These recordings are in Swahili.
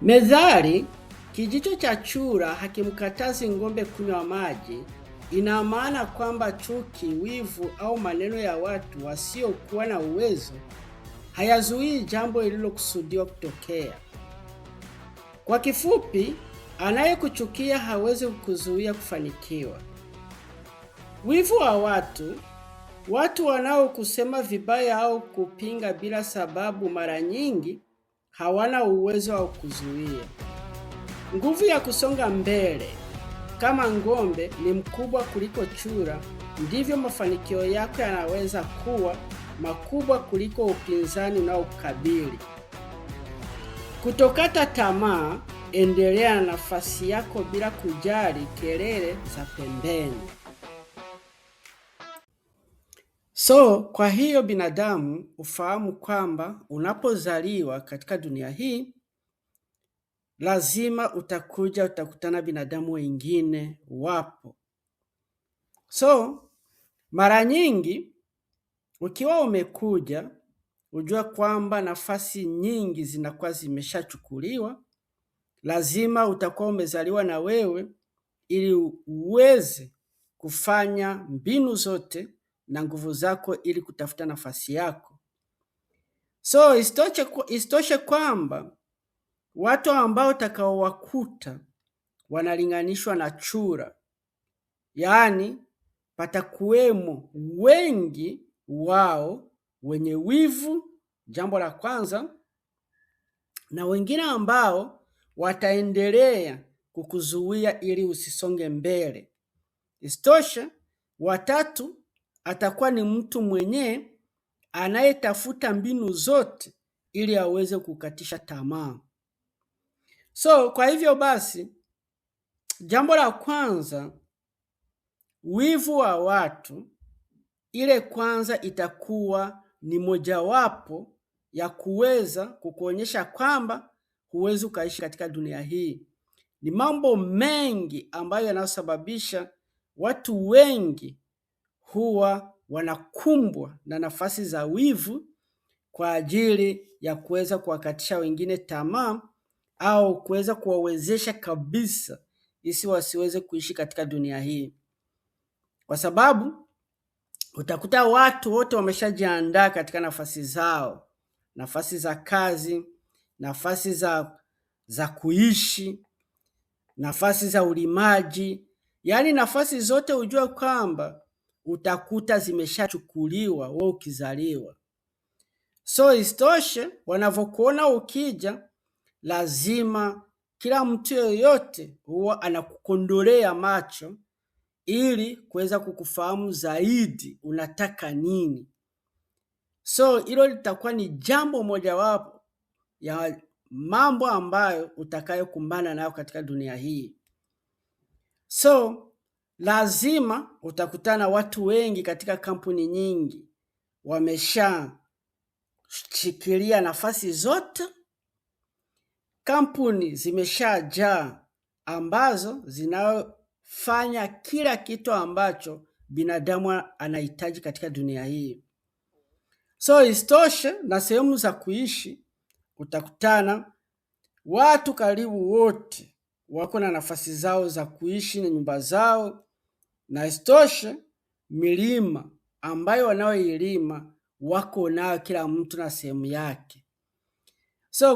Methali, kijicho cha chura hakimkatazi ng'ombe kunywa maji, ina maana kwamba chuki, wivu au maneno ya watu wasiokuwa na uwezo hayazuii jambo lililokusudiwa kutokea. Kwa kifupi, anayekuchukia hawezi kukuzuia kufanikiwa. Wivu wa watu wanaokusema vibaya au kupinga bila sababu mara nyingi hawana uwezo wa kuzuia. Nguvu ya kusonga mbele kama ng'ombe ni mkubwa kuliko chura, ndivyo mafanikio yako yanaweza kuwa makubwa kuliko upinzani unaokabili. Kutokata tamaa, endelea na nafasi yako bila kujali kelele za pembeni. Kwa hiyo binadamu ufahamu kwamba unapozaliwa katika dunia hii, lazima utakutana binadamu wengine wapo. Mara nyingi ukiwa umekuja, ujua kwamba nafasi nyingi zinakuwa zimeshachukuliwa. Lazima utakuwa umezaliwa na wewe ili uweze kufanya mbinu zote na nguvu zako ili kutafuta nafasi yako. Isitoshe kwamba watu ambao utakaowakuta wanalinganishwa na chura, yaani patakuwemo wengi wao wenye wivu, jambo la kwanza, na wengine ambao wataendelea kukuzuia ili usisonge mbele. Isitoshe, watatu atakuwa ni mtu mwenye anayetafuta mbinu zote ili aweze kukatisha tamaa. Kwa hivyo basi, jambo la kwanza, wivu wa watu, ile kwanza itakuwa ni mojawapo ya kuweza kukuonyesha kwamba huwezi ukaishi katika dunia hii. Ni mambo mengi ambayo yanayosababisha watu wengi huwa wanakumbwa na nafasi za wivu kwa ajili ya kuweza kuwakatisha wengine tamaa au kuweza kuwawezesha kabisa isi wasiweze kuishi katika dunia hii. Kwa sababu utakuta watu wote wameshajiandaa katika nafasi zao, nafasi za kazi, nafasi za kuishi, nafasi za ulimaji, yaani nafasi zote ujue kwamba utakuta zimeshachukuliwa wewe ukizaliwa. Isitoshe, wanavyokuona ukija, lazima kila mtu yoyote huwa anakukondolea macho ili kuweza kukufahamu zaidi unataka nini. Hilo litakuwa ni jambo mojawapo ya mambo ambayo utakayokumbana nayo katika dunia hii. Lazima utakutana watu wengi katika kampuni nyingi wameshashikilia nafasi zote. Kampuni zimeshajaa ambazo zinafanya kila kitu ambacho binadamu anahitaji katika dunia hii. Isitoshe, na sehemu za kuishi utakutana watu karibu wote wako na nafasi zao za kuishi na nyumba zao, na isitoshe milima ambayo wanaoilima wako nayo kila mtu na sehemu yake.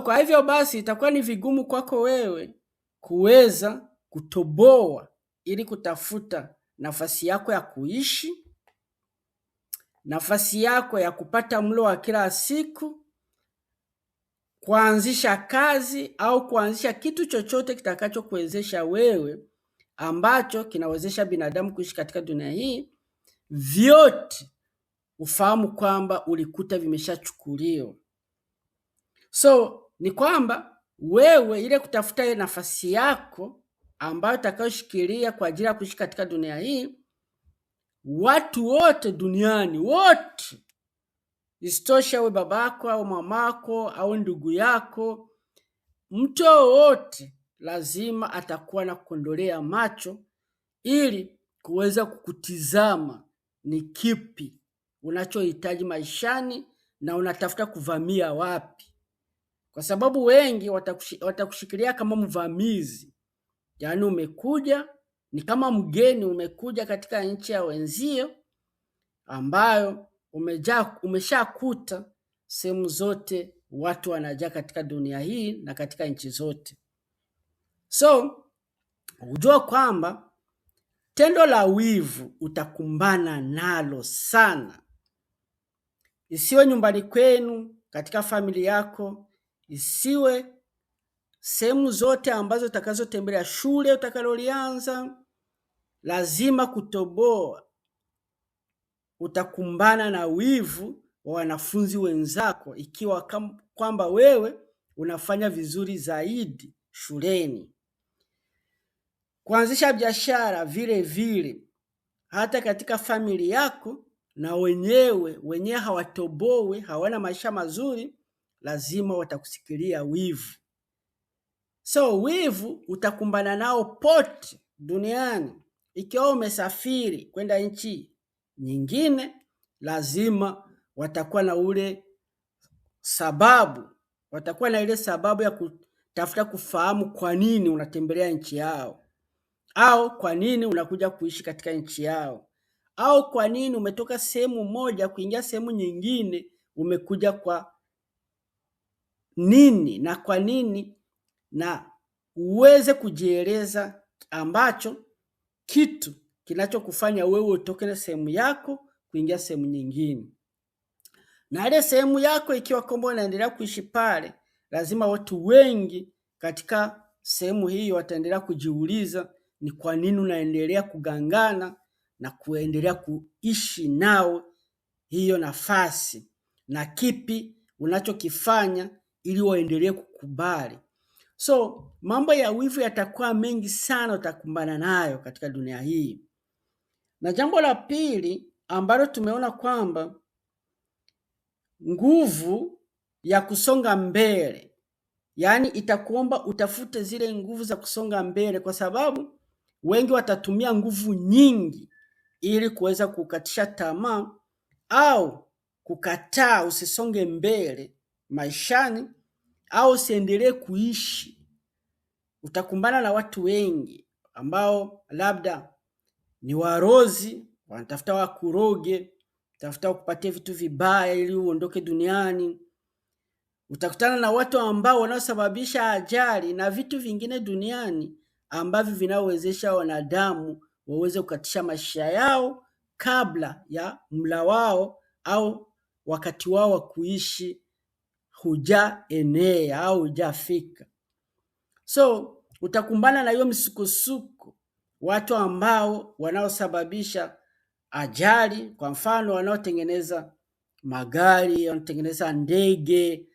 Kwa hivyo basi itakuwa ni vigumu kwako wewe kuweza kutoboa ili kutafuta nafasi yako ya kuishi, nafasi yako ya kupata mlo wa kila siku, kuanzisha kazi au kuanzisha kitu chochote kitakachokuwezesha wewe ambacho kinawezesha binadamu kuishi katika dunia hii. Vyote ufahamu kwamba ulikuta vimeshachukuliwa. Ni kwamba wewe ile kutafuta ile nafasi yako ambayo utakayoshikilia kwa ajili ya kuishi katika dunia hii, watu wote duniani wote, isitoshe wewe babako au mamako au ndugu yako, mtu wote lazima atakuwa na kukondolea macho ili kuweza kukutizama ni kipi unachohitaji maishani na unatafuta kuvamia wapi. kwa sababu wengi watakushikilia kama mvamizi. Yaani umekuja, ni kama mgeni umekuja katika nchi ya wenzio ambayo umeshakuta sehemu zote watu wanajaa katika dunia hii na katika nchi zote. So ujua kwamba tendo la wivu utakumbana nalo sana. Isiwe nyumbani kwenu, katika familia yako, isiwe sehemu zote ambazo utakazotembelea, shule utakalolianza, lazima kutoboa. Utakumbana na wivu wa wanafunzi wenzako ikiwa kwamba wewe unafanya vizuri zaidi shuleni. Kuanzisha biashara vile vile, hata katika familia yako, na wenyewe hawatobowe, hawana maisha mazuri, lazima watakusikilia wivu. So wivu utakumbana nao pote duniani. Ikiwa umesafiri kwenda nchi nyingine, lazima watakuwa na ile sababu ya kutafuta kufahamu kwa nini unatembelea nchi yao, au kwa nini unakuja kuishi katika nchi yao, au kwa nini umetoka sehemu moja kuingia sehemu nyingine, umekuja kwa nini na kwa nini, na uweze kujieleza ambacho kitu kinachokufanya wewe utoke na sehemu yako kuingia sehemu nyingine. Na ile sehemu yako ikiwa kwamba unaendelea kuishi pale, lazima watu wengi katika sehemu hiyo wataendelea kujiuliza ni kwa nini unaendelea kugangana na kuendelea kuishi nao hiyo nafasi, na kipi unachokifanya ili waendelee kukubali. So mambo ya wivu yatakuwa mengi sana utakumbana nayo katika dunia hii. Na jambo la pili ambalo tumeona kwamba nguvu ya kusonga mbele, yaani itakuomba utafute zile nguvu za kusonga mbele, kwa sababu wengi watatumia nguvu nyingi ili kuweza kukatisha tamaa au kukataa usisonge mbele maishani au usiendelee kuishi. Utakumbana na watu wengi ambao labda ni warozi, wanatafuta wakuroge, tafuta kupatia vitu vibaya ili uondoke duniani. Utakutana na watu ambao wanaosababisha ajali na vitu vingine duniani ambavyo vinawezesha wanadamu waweze kukatisha maisha yao kabla ya mla wao au wakati wao wa kuishi hujaenea au hujafika. So utakumbana na hiyo misukosuko, watu ambao wanaosababisha ajali, kwa mfano wanaotengeneza magari, wanaotengeneza ndege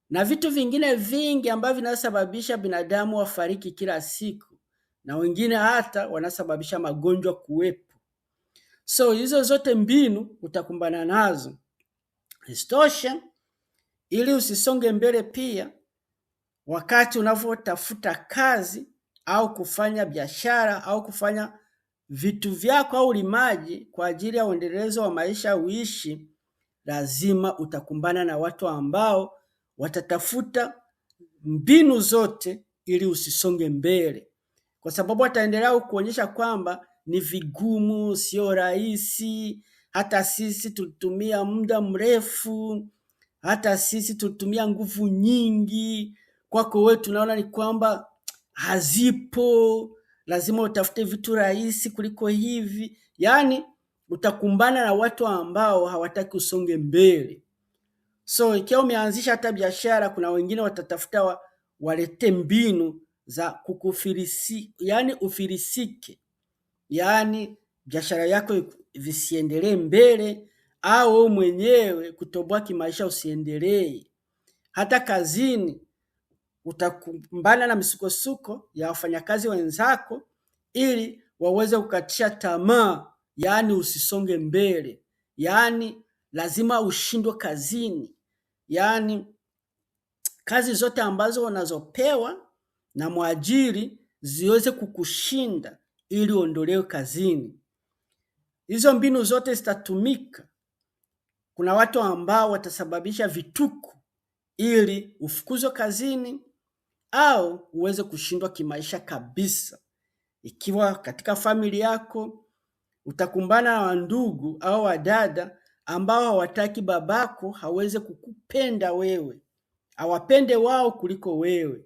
na vitu vingine vingi ambavyo vinasababisha binadamu wafariki kila siku, na wengine hata wanasababisha magonjwa kuwepo. So hizo zote mbinu utakumbana nazo. Isitoshe, ili usisonge mbele pia, wakati unavyotafuta kazi au kufanya biashara au kufanya vitu vyako au ulimaji kwa ajili ya uendelezo wa maisha uishi, lazima utakumbana na watu ambao watatafuta mbinu zote ili usisonge mbele, kwa sababu wataendelea kuonyesha kwamba ni vigumu, sio rahisi, hata sisi tulitumia muda mrefu, hata sisi tulitumia nguvu nyingi, kwako wewe tunaona ni kwamba hazipo, lazima utafute vitu rahisi kuliko hivi. Yaani utakumbana na watu ambao hawataki usonge mbele. So ikiwa umeanzisha hata biashara, kuna wengine watatafuta walete mbinu za kukufilisi, yaani ufilisike, yaani biashara yako visiendelee mbele, au mwenyewe kutoboa kimaisha usiendelee. Hata kazini utakumbana na misukosuko ya wafanyakazi wenzako ili waweze kukatisha tamaa, yaani usisonge mbele, yaani lazima ushindwe kazini, yaani kazi zote ambazo unazopewa na mwajiri ziweze kukushinda ili uondolewe kazini. Hizo mbinu zote zitatumika. Kuna watu ambao watasababisha vituko ili ufukuzwe kazini au uweze kushindwa kimaisha kabisa. Ikiwa katika familia yako utakumbana na ndugu au wadada ambao hawataki babako haweze kukupenda wewe, awapende wao kuliko wewe.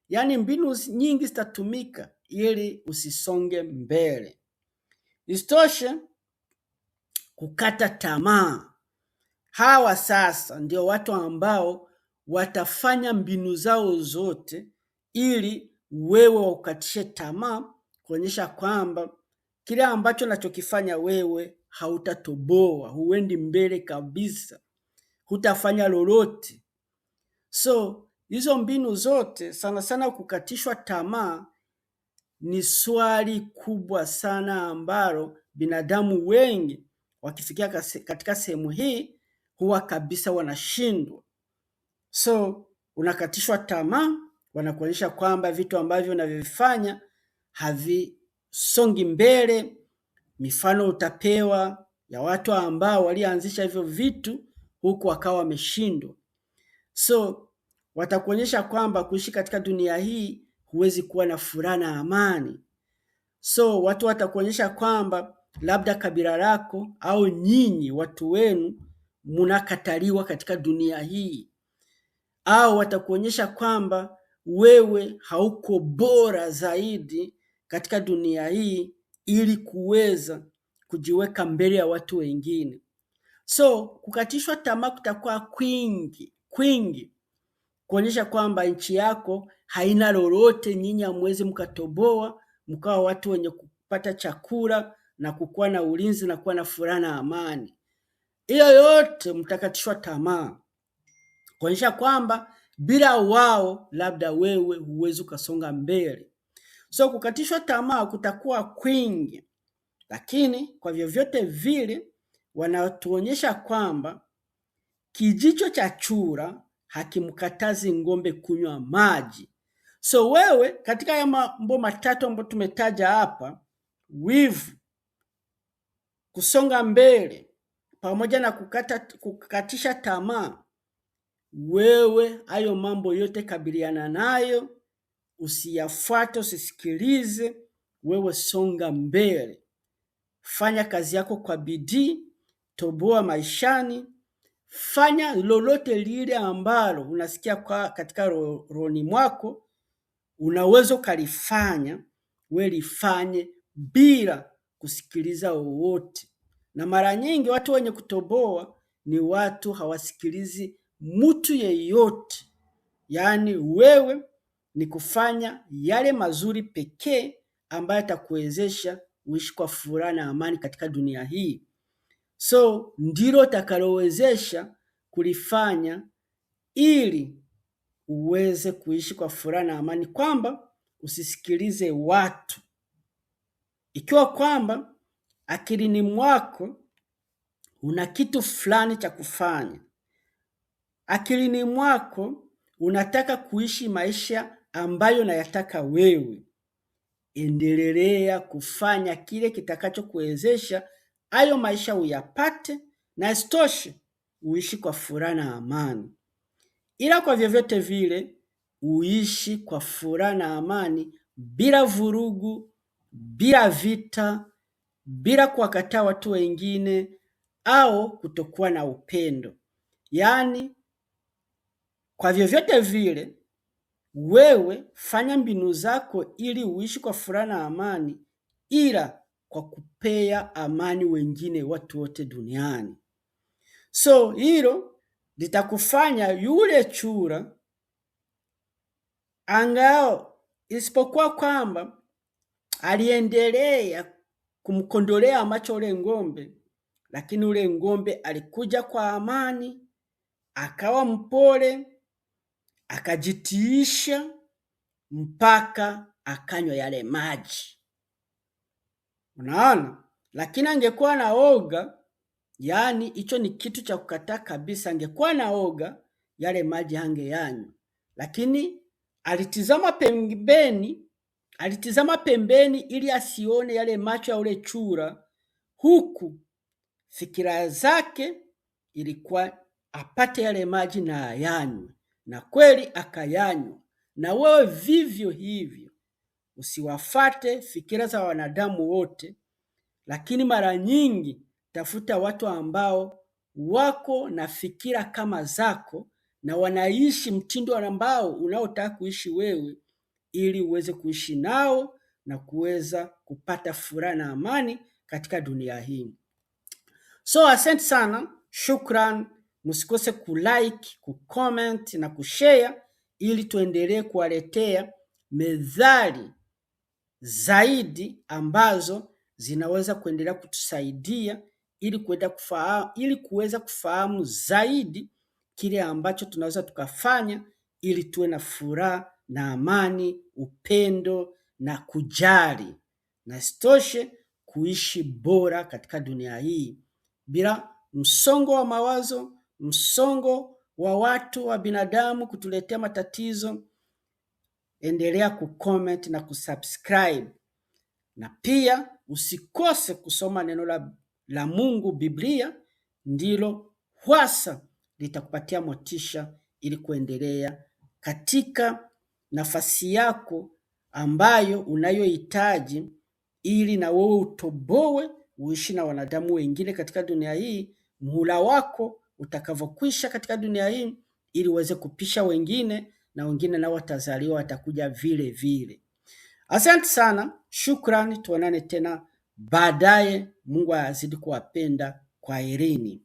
Yaani mbinu nyingi zitatumika ili usisonge mbele. Isitoshe, kukata tamaa. Hawa sasa ndio watu ambao watafanya mbinu zao zote ili wewe waukatishe tamaa, kuonyesha kwamba kile ambacho nachokifanya wewe hautatoboa, huendi mbele kabisa, hutafanya lolote. So hizo mbinu zote, sana sana kukatishwa tamaa, ni swali kubwa sana ambalo binadamu wengi wakifikia katika sehemu hii huwa kabisa wanashindwa. So unakatishwa tamaa, wanakuonyesha kwamba vitu ambavyo unavyofanya havisongi mbele. Mifano utapewa ya watu ambao walianzisha hivyo vitu huku wakawa wameshindwa. So watakuonyesha kwamba kuishi katika dunia hii huwezi kuwa na furaha na amani. So watu watakuonyesha kwamba labda kabila lako au nyinyi watu wenu mnakataliwa katika dunia hii, au watakuonyesha kwamba wewe hauko bora zaidi katika dunia hii ili kuweza kujiweka mbele ya watu wengine. So kukatishwa tamaa kutakuwa kwingi, kuonyesha kwamba nchi yako haina lolote, nyinyi hamwezi mkatoboa mkawa watu wenye kupata chakula na kukuwa na ulinzi na kuwa na furaha na amani. Hiyo yote mtakatishwa tamaa, kuonyesha kwamba bila wao labda wewe huwezi ukasonga mbele. So kukatishwa tamaa kutakuwa kwingi, lakini kwa vyovyote vile wanatuonyesha kwamba kijicho cha chura hakimkatazi ng'ombe kunywa maji. So wewe katika ya mambo matatu ambayo tumetaja hapa, wivu, kusonga mbele, pamoja na kukatisha tamaa, wewe hayo mambo yote kabiliana nayo, usiyafuate, usisikilize, wewe songa mbele. Fanya kazi yako kwa bidii, toboa maishani, fanya lolote lile ambalo unasikia katika rohoni mwako unaweza ukalifanya, wewe lifanye bila kusikiliza wowote. Na mara nyingi watu wenye kutoboa ni watu hawasikilizi mtu yeyote. Yaani wewe ni kufanya yale mazuri pekee ambayo atakuwezesha uishi kwa furaha na amani katika dunia hii. So ndilo utakalowezesha kulifanya ili uweze kuishi kwa furaha na amani, kwamba usisikilize watu. Ikiwa kwamba akilini mwako una kitu fulani cha kufanya, akilini mwako unataka kuishi maisha ambayo unayataka wewe, endelea kufanya kile kitakachokuwezesha hayo maisha uyapate, na isitoshe uishi kwa furaha na amani. Ila kwa vyovyote vile uishi kwa furaha na amani, bila vurugu, bila vita, bila kuwakataa watu wengine au kutokuwa na upendo. Yaani kwa vyovyote vile wewe fanya mbinu zako ili uishi kwa furaha na amani, ila kwa kupea amani wengine, watu wote duniani. So hilo litakufanya yule chura, angao isipokuwa kwamba aliendelea kumkondolea macho ule ng'ombe, lakini ule ng'ombe alikuja kwa amani, akawa mpole, akajitiisha mpaka akanywa yale maji. Unaona? Lakini angekuwa na oga, yaani hicho ni kitu cha kukataa kabisa, angekuwa na oga, yale maji hangeyanywa. Lakini alitizama pembeni ili asione yale macho ya ule chura, huku fikira zake ilikuwa apate yale maji na ayanywe. na kweli akayanywa. Na wewe vivyo hivyo, usiwafate fikira za wanadamu wote, lakini mara nyingi tafuta watu ambao wako na fikira kama zako na wanaishi mtindo ambao unaotaka kuishi wewe, ili uweze kuishi nao na kuweza kupata furaha na amani katika dunia hii. So asante sana, shukran. Msikose kulike, kucomment na kushare ili tuendelee kuwaletea methali zaidi ambazo zinaweza kuendelea kutusaidia ili kuweza kufahamu zaidi kile ambacho tunaweza tukafanya ili tuwe na furaha na amani, upendo na kujali, na isitoshe kuishi bora katika dunia hii bila msongo wa mawazo, msongo wa watu wa binadamu kutuletea matatizo. Endelea kucomment na kusubscribe, na pia usikose kusoma neno la Mungu, Biblia. Ndilo hasa litakupatia motisha ili kuendelea katika nafasi yako ambayo unayohitaji, ili na wewe utoboe, uishi na wanadamu wengine katika dunia hii muhula wako utakavyokwisha katika dunia hii, ili uweze kupisha wengine na wengine nao watazaliwa watakuja vile vile. Asante sana, shukrani, tuonane tena baadaye. Mungu azidi kuwapenda. Kwaherini.